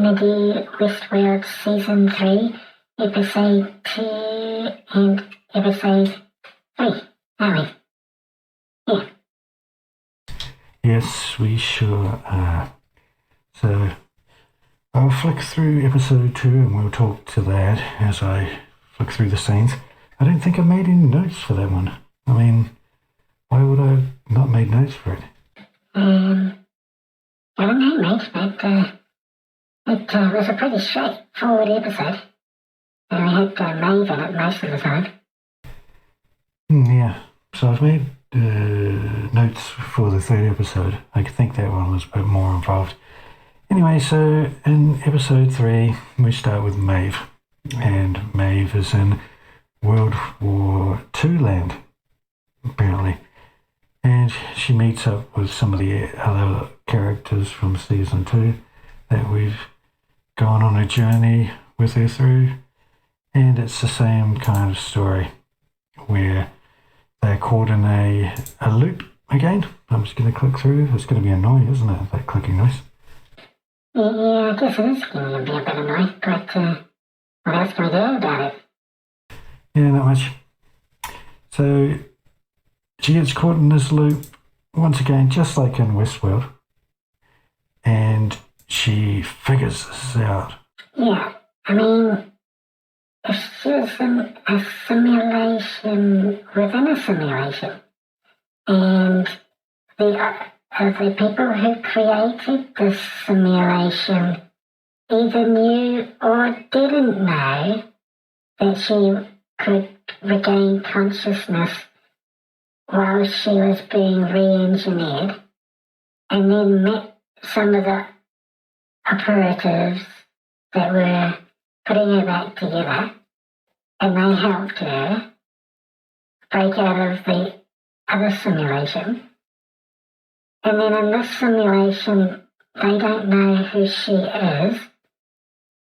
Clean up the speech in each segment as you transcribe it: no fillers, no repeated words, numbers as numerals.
going to do Westworld Season 3, Episode 2 and Episode 3, aren't we? Yeah. Yes, we sure are. So I'll flick through Episode 2 and we'll talk to that as I flick through the scenes. I don't think I made any notes for that one. I mean, why would I have not made notes for it? I don't know, mate, but it was a pretty straightforward episode. And we had Maeve in it most of the time. Yeah, so I've made notes for the third episode. I think that one was a bit more involved. Anyway, so in Episode 3, we start with Maeve. And Maeve is in World War II land, apparently. And she meets up with some of the other characters from Season 2 that we've gone on a journey with her through. And it's the same kind of story where they're caught in a loop again. I'm just going to click through. It's going to be annoying, isn't it, that clicking noise? Yeah, I guess it is going to be a bit annoying, but what else can we do about it? Yeah, not much. So she gets caught in this loop once again, just like in Westworld, and she figures this out. Yeah, I mean, if she's in a simulation within a simulation, and the people who created the simulation either knew or didn't know that she could regain consciousness while she was being re-engineered, and then met some of the operatives that were putting her back together, and they helped her break out of the other simulation. And then in this simulation, they don't know who she is.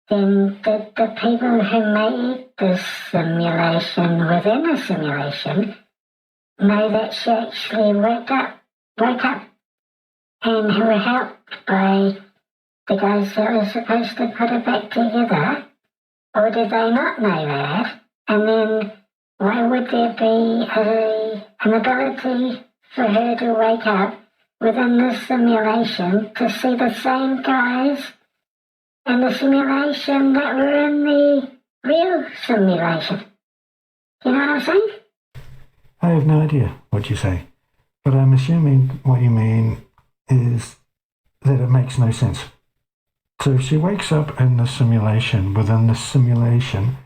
Then the people who made this simulation within a simulation know that she actually woke up, and who were helped by the guys that were supposed to put her back together. Or did they not know that? And then why would there be an ability for her to wake up within this simulation to see the same guys in the simulation that were in the real simulation? Do you know what I'm saying? I have no idea what you say, but I'm assuming what you mean is that it makes no sense. So if she wakes up in the simulation, within the simulation,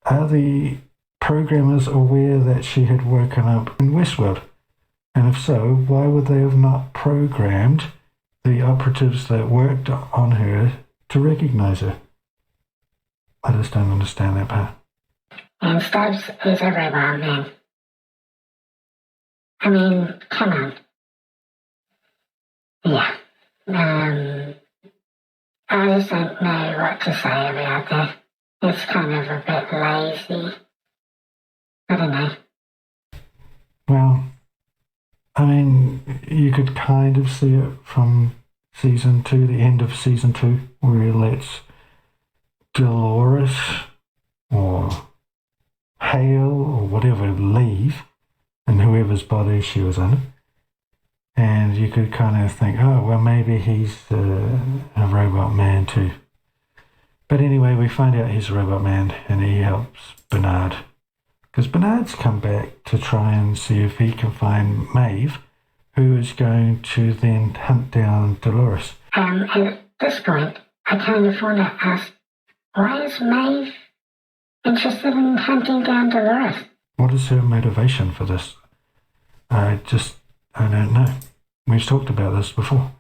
are the programmers aware that she had woken up in Westworld? And if so, why would they have not programmed the operatives that worked on her to recognize her? I just don't understand that part. And Stubbs is a robot man. I mean, come on. Yeah. I just don't know what to say about that. It's kind of a bit lazy. I don't know. Well, I mean, you could kind of see it from Season 2, the end of Season 2, where he lets Dolores or Hale or whatever leave in whoever's body she was in. And you could kind of think, oh, well, maybe he's a robot man too. But anyway, we find out he's a robot man and he helps Bernard. Because Bernard's come back to try and see if he can find Maeve, who is going to then hunt down Dolores. At this point, I kind of want to ask, why is Maeve interested in hunting down Dolores? What is her motivation for this? I don't know. We've talked about this before.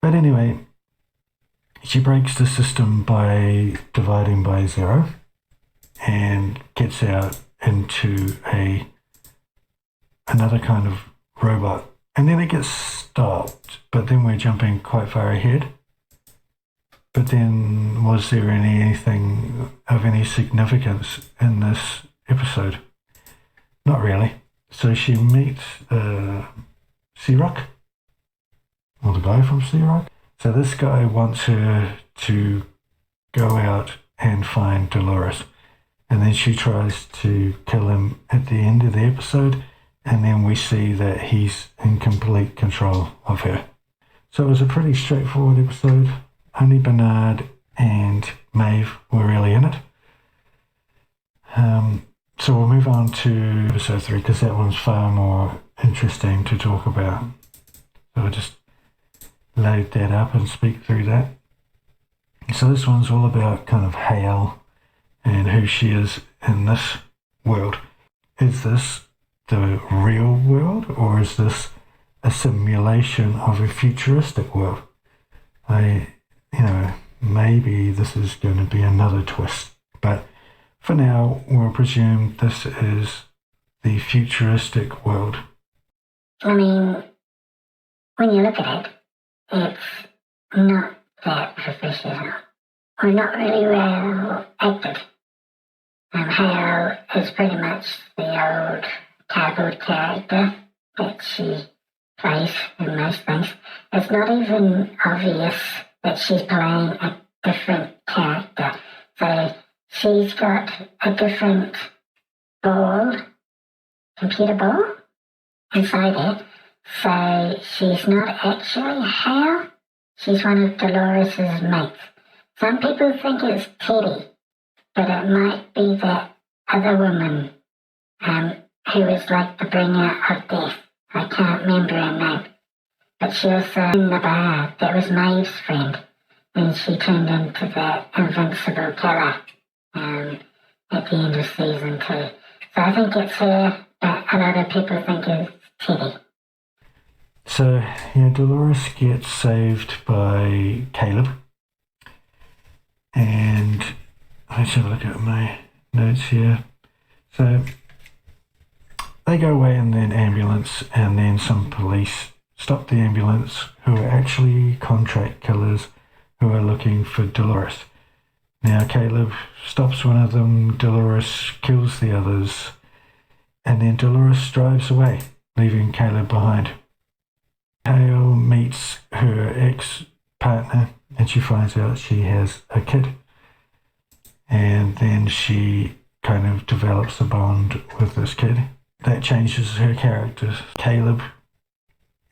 But anyway, she breaks the system by dividing by 0 and gets out into another kind of robot. And then it gets stopped, but then we're jumping quite far ahead. But then was there anything of any significance in this episode? Not really. So she meets Sea-Rock, or the guy from Sea-Rock, So this guy wants her to go out and find Dolores. And then she tries to kill him at the end of the episode. And then we see that he's in complete control of her. So it was a pretty straightforward episode. Only Bernard and Maeve were really in it. So we'll move on to episode 3 because that one's far more interesting to talk about. So I'll just load that up and speak through that. So this one's all about kind of Hale and who she is in this world. Is this the real world, or is this a simulation of a futuristic world? Maybe this is going to be another twist, but for now, we'll presume this is the futuristic world. I mean, when you look at it, it's not that professional, or not really well acted. Hale is pretty much the old cardboard character that she plays in most things. It's not even obvious that she's playing a different character. So she's got a different computer ball inside her. So she's not actually Hale. She's one of Dolores's mates. Some people think it's Teddy, but it might be that other woman who is like the bringer of death. I can't remember her name. But she was in the bar. That was Maeve's friend. And she turned into that invincible killer at the end of season 2. So I think it's her, but a lot of people think it's Teddy. So, Dolores gets saved by Caleb. And let's have a look at my notes here. So they go away in an ambulance, and then some police stop the ambulance who are actually contract killers who are looking for Dolores. Now Caleb stops one of them, Dolores kills the others, and then Dolores drives away, leaving Caleb behind. Hale meets her ex-partner, and she finds out she has a kid. And then she kind of develops a bond with this kid. That changes her character. Caleb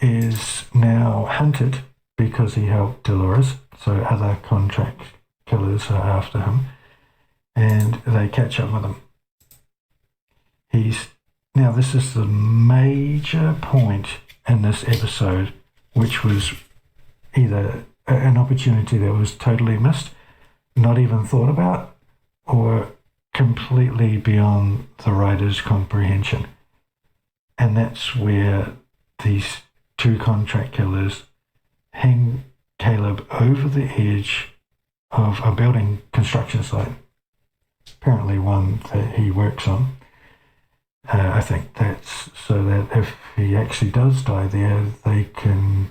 is now hunted because he helped Dolores, so other contract killers are after him, and they catch up with him. Now this is the major point in this episode, which was either an opportunity that was totally missed, not even thought about, or completely beyond the writer's comprehension. And that's where these two contract killers hang Caleb over the edge of a building construction site, apparently one that he works on. I think that's so that if he actually does die there, they can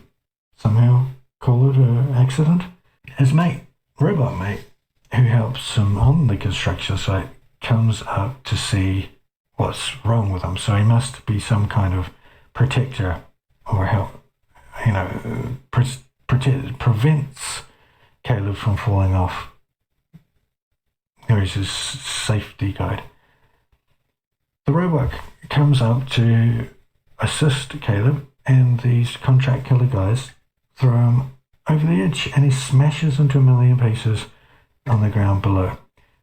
somehow call it an accident. His robot mate, who helps him on the construction site, comes up to see what's wrong with him. So he must be some kind of protector or help, prevents Caleb from falling off. There is his safety guide. The robot comes up to assist Caleb, and these contract killer guys throw him over the edge, and he smashes into a million pieces on the ground below.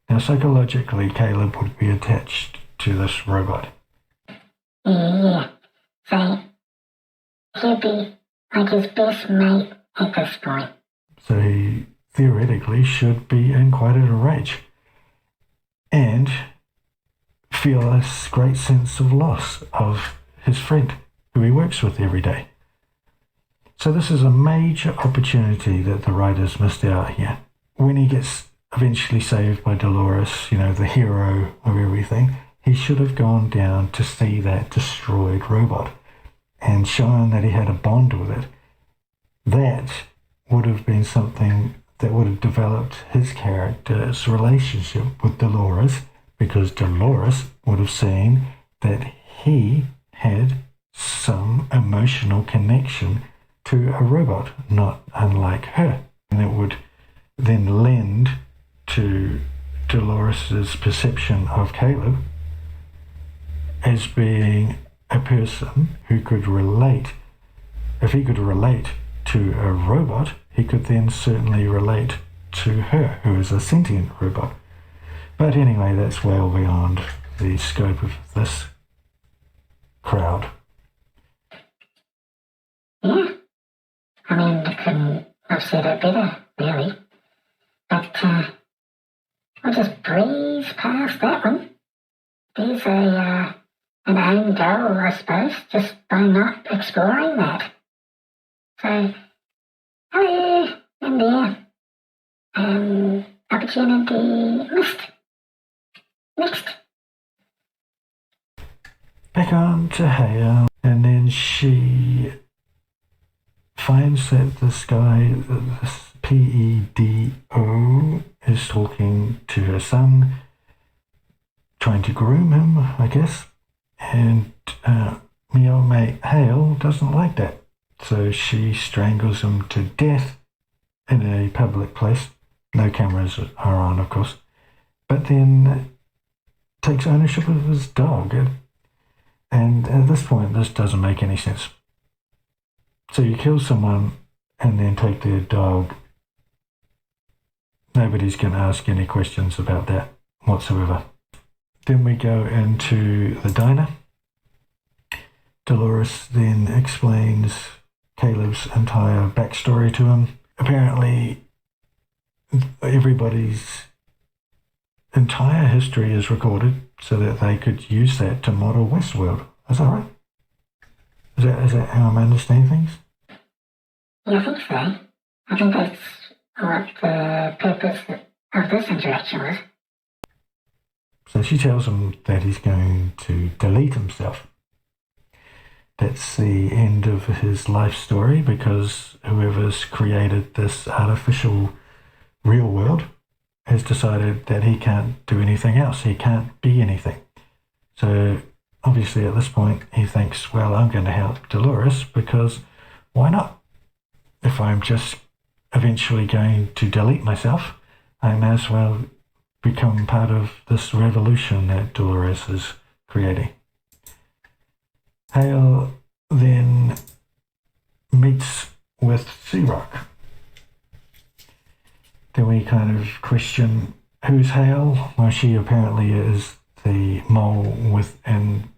Now, psychologically, Caleb would be attached to this robot. Yeah, so he'll be like his best mate at this point. So he theoretically should be in quite a rage and feel a great sense of loss of his friend who he works with every day. So this is a major opportunity that the writers missed out here. When he gets eventually saved by Dolores, the hero of everything, he should have gone down to see that destroyed robot and shown that he had a bond with it. That would have been something that would have developed his character's relationship with Dolores, because Dolores would have seen that he had some emotional connection to a robot, not unlike her. And it would then lend to Dolores's perception of Caleb as being a person who could relate. If he could relate to a robot, he could then certainly relate to her, who is a sentient robot. But anyway, that's well beyond the scope of this crowd. Yeah. I mean, I couldn't have said it better, really. But I'll just breeze past that one. There's an own goal, I suppose, just by not exploring that. So, hello, and there. Opportunity missed. Next. Back on to Hale, and then she finds that this guy, this PEDO, is talking to her son, trying to groom him, I guess, and me old mate Hale doesn't like that, so she strangles him to death in a public place. No cameras are on, of course, but then takes ownership of his dog, and at this point this doesn't make any sense. So you kill someone and then take their dog. Nobody's going to ask any questions about that whatsoever. Then we go into the diner. Dolores then explains Caleb's entire backstory to him. Apparently, everybody's entire history is recorded so that they could use that to model Westworld. Is that right? Is that how I'm understanding things? Yeah, I think so. I think that's what the purpose of this interaction was. So she tells him that he's going to delete himself. That's the end of his life story, because whoever's created this artificial real world has decided that he can't do anything else. He can't be anything. So obviously at this point he thinks, well, I'm going to help Dolores, because why not? If I'm just eventually going to delete myself, I may as well become part of this revolution that Dolores is creating. Hale then meets with Searock. Then we kind of question, who's Hale? Well, she apparently is the mole within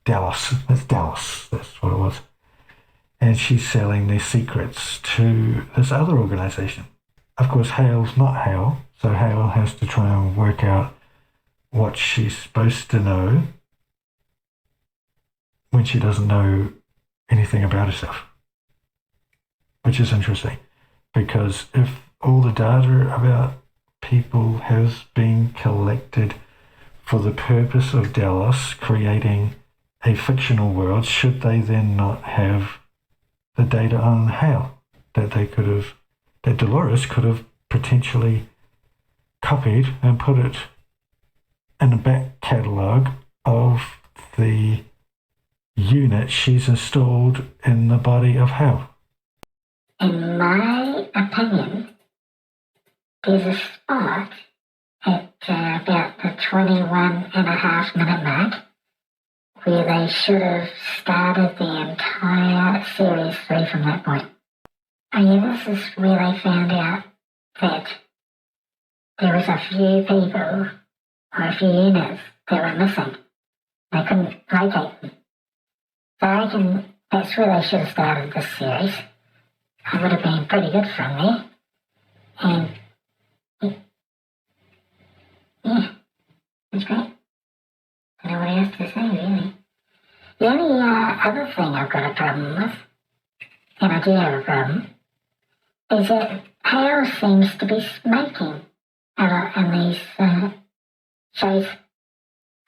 Dallas. That's Dallas, that's what it was. And she's selling their secrets to this other organization. Of course, Hale's not Hale, so Hale has to try and work out what she's supposed to know when she doesn't know anything about herself. Which is interesting, because if all the data about people has been collected for the purpose of Dallas creating a fictional world, should they then not have the data on Hale that Dolores could have potentially copied and put it in the back catalogue of the unit she's installed in the body of Hale? In my opinion, there's a spot at about the 21.5-minute mark where they should have started the entire series through from that point. Oh yeah, this is where they found out that there was a few people or a few units that were missing. They couldn't locate them. So I reckon that's where they should have started this series. It would have been pretty good from there. And yeah, that's great. I don't know what else to say, really. The only other thing I've got a problem with, and I do have a problem, is that Hale seems to be smoking a lot in these shows.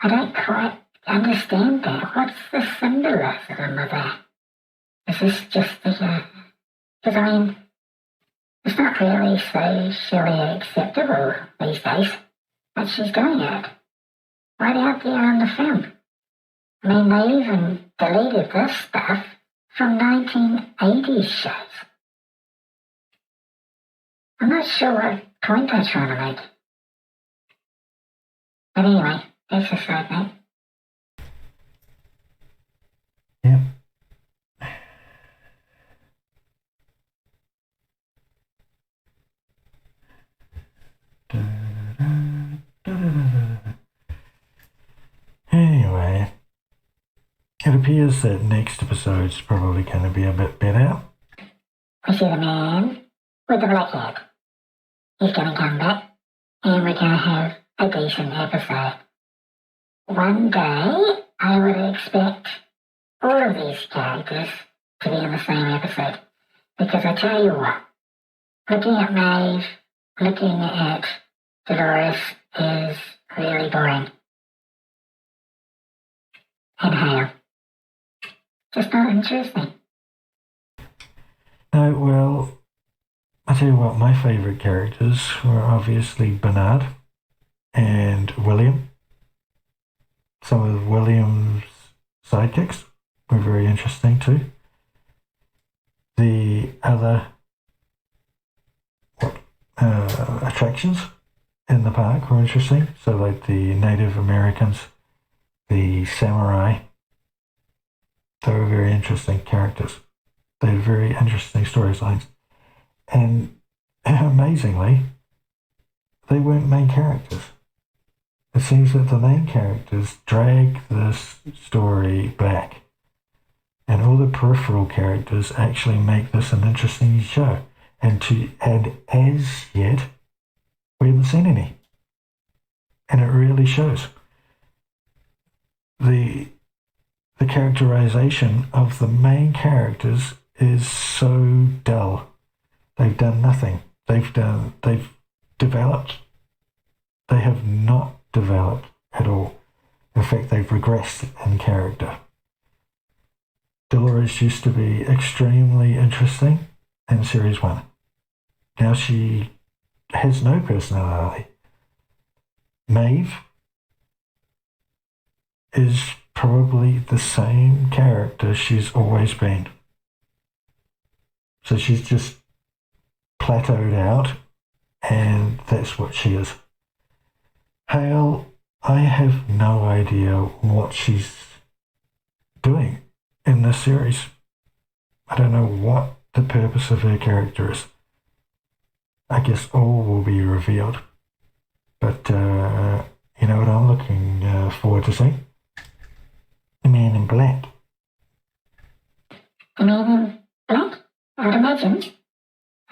I don't quite understand that. What's the symbolism of that? Is this just because I mean, it's not really socially acceptable these days, but she's doing it right out there on the film. I mean, they even deleted this stuff from 1980s shows. I'm not sure what point they're trying to make. But anyway, that's a side note. Yep. Anyway, it appears that next episode's probably going to be a bit better. We see the man with the black hat. He's going to come back, and we're going to have a decent episode. One day, I would expect all of these characters to be in the same episode. Because I tell you what, looking at Maeve, looking at Dolores is really boring. And Hale. Just not interesting. No, well, I tell you what, my favourite characters were obviously Bernard and William. Some of William's sidekicks were very interesting too. The other attractions in the park were interesting. So like the Native Americans, the samurai, they were very interesting characters. They had very interesting storylines. And amazingly, they weren't main characters. It seems that the main characters drag this story back. And all the peripheral characters actually make this an interesting show. And as yet, we haven't seen any. And it really shows. The characterization of the main characters is so dull. They've done nothing. They've developed. They have not developed at all. In fact, they've regressed in character. Dolores used to be extremely interesting in Series 1. Now she has no personality. Maeve is probably the same character she's always been. So she's just plateaued out, and that's what she is. Hale, I have no idea what she's doing in this series. I don't know what the purpose of her character is. I guess all will be revealed. But, you know what I'm looking forward to seeing? The Man in Black. The Man in Black? I would imagine.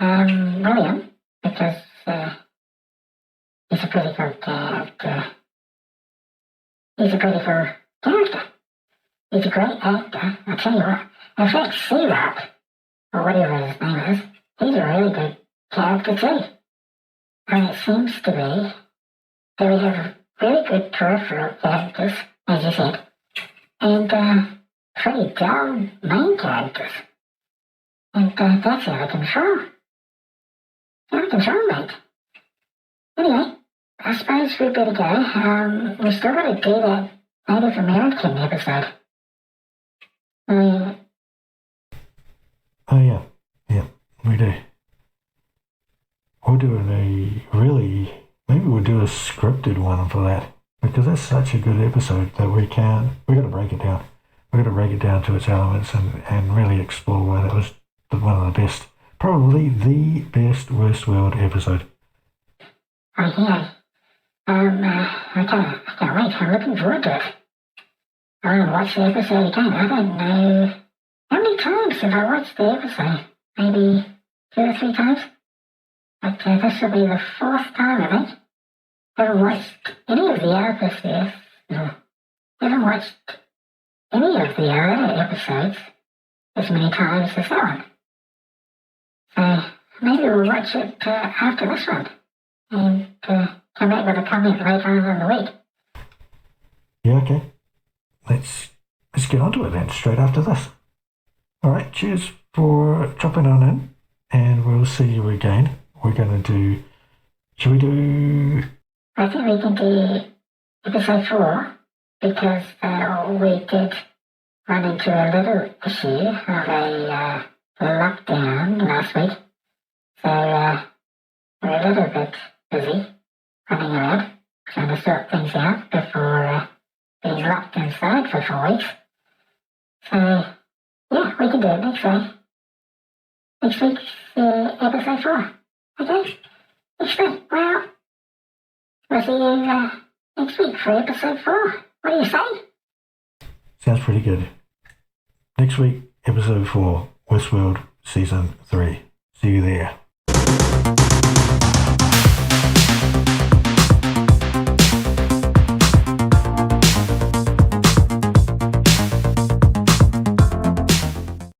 William, because he's a pretty good character. He's a pretty good character. He's a great actor, I tell you what. In fact, C-Rock, or whatever his name is, he's a really good character too. And it seems to be that we have really good peripheral characters, as you said, and pretty dull main characters. And that's out of control. Out of control, mate. Anyway, I suppose we better go. We still got to do that Native American episode. Oh yeah, we do. We'll do maybe we'll do a scripted one for that, because that's such a good episode that we got to break it down. We got to break it down to its elements and really explore why that was one of the best, probably the best Westworld episode. Oh yeah. I can't wait. I'm looking forward to it. I want to watch the episode again. I don't know how many times have I watched the episode. Maybe 2 or 3 times. But this will be the 4th time, I think. Haven't watched any of the episodes. No. Haven't watched any of the other episodes as many times as that one. So maybe we'll watch it after this one. And come back with a comment later on in the week. Yeah, okay. Let's get on to it then, straight after this. Alright, cheers for dropping on in, and we'll see you again. We're going to do... Should we do... I think we can do episode 4, because we run into a little issue of a lockdown last week. So we're a little bit busy running around trying to sort things out before being locked inside for 4 weeks. So yeah, we can do it next week. Next week's episode 4. Okay? Next week. Well, we'll see you next week for episode 4. What do you say? Sounds pretty good. Next week, episode 4, Westworld Season 3. See you there.